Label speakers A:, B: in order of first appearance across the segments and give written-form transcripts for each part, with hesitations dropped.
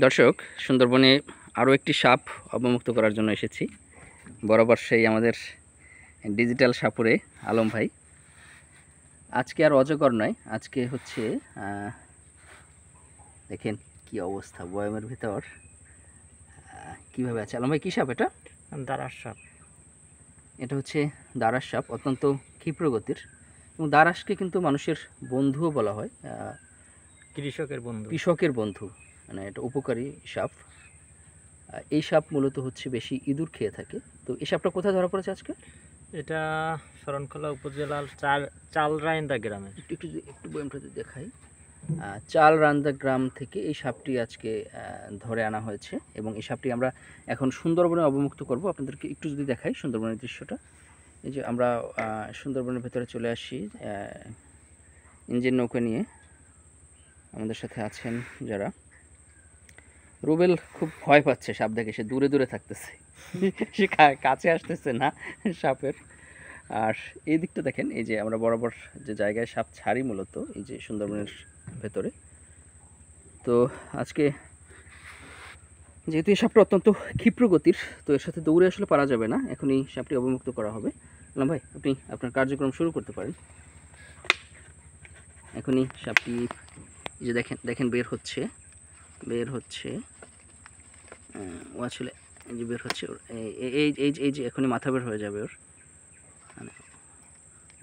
A: দর্শক, সুন্দরবনে আরও একটি সাপ অবমুক্ত করার জন্য এসেছি। বরাবর সেই আমাদের ডিজিটাল সাপুরে আলম ভাই। আজকে আর অজগর নয়, আজকে হচ্ছে দেখেন কি অবস্থা, বয়ামের ভিতর কিভাবে আছে। আলম ভাই, কী সাপ এটা?
B: দারাস সাপ।
A: এটা হচ্ছে দারাস সাপ, অত্যন্ত ক্ষিপ্র গতির, এবং দারাসকে কিন্তু মানুষের বন্ধুও বলা হয়, কৃষকের বন্ধু, মানে এটা উপকারী সাপ। এই সাপ মূলত হচ্ছে বেশি ইঁদুর খেয়ে থাকে। তো এই সাপটা কোথায় ধরা পড়েছে আজকে?
B: এটা শরণখোলা উপজেলার চালরাইন্দা গ্রামে।
A: একটু বয়ামটা দেখাই। চালরান্দা গ্রাম থেকে এই সাপটি আজকে ধরে আনা হয়েছে, এবং এই সাপটি আমরা এখন সুন্দরবনে অবমুক্ত করব। আপনাদেরকে একটু যদি দেখাই সুন্দরবনের দৃশ্যটা। এই যে আমরা সুন্দরবনের ভেতরে চলে আসি ইঞ্জিন নৌকা নিয়ে। আমাদের সাথে আছেন যারা। রুবেল খুব ভয় পাচ্ছে সাপ দেখে, সে দূরে দূরে থাকতেছে, সে কাছে আসতেছে না সাপের। আর এই দিকটা দেখেন, এই যে আমরা বরাবর যে জায়গায় সাপ ছাড়ি মূলত এই যে সুন্দরবনের ভেতরে। তো আজকে যেহেতু এই সাপটা অত্যন্ত ক্ষিপ্র গতির, তো এর সাথে দৌড়ে আসলে পারা যাবে না, এখনই সাপটি অবমুক্ত করা হবে। আলম ভাই, আপনি আপনার কার্যক্রম শুরু করতে পারেন। এখনই সাপটি এই যে দেখেন বের হচ্ছে ও আসলে এই যে বের হচ্ছে ওর, এই যে এখনই মাথা বের হয়ে যাবে ওর, মানে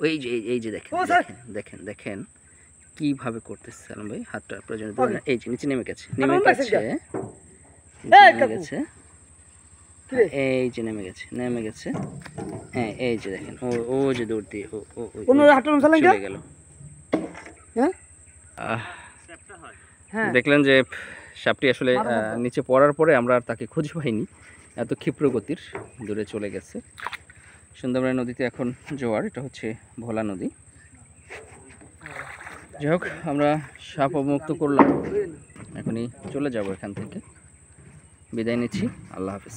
A: ওই যে এই যে দেখেন কিভাবে করতেছে আলম ভাই। হাতটা প্রয়োজনে ধরে না, এই যে নিচে নেমে গেছে এই যে নেমে গেছে। হ্যাঁ, এই যে দেখেন ও যে দৌড় দিয়ে চলে গেল। দেখলেন যে সাপটি আসলে নিচে পড়ার পরে আমরা আর তাকে খুঁজে পাইনি, এত ক্ষিপ্র গতির দূরে চলে গেছে। সুন্দরবনের নদীতে এখন জোয়ার, এটা হচ্ছে ভোলা নদী। যাই হোক, আমরা সাপ অবমুক্ত করলাম, এখনই চলে যাব এখান থেকে। বিদায় নিচ্ছি, আল্লাহ হাফেজ।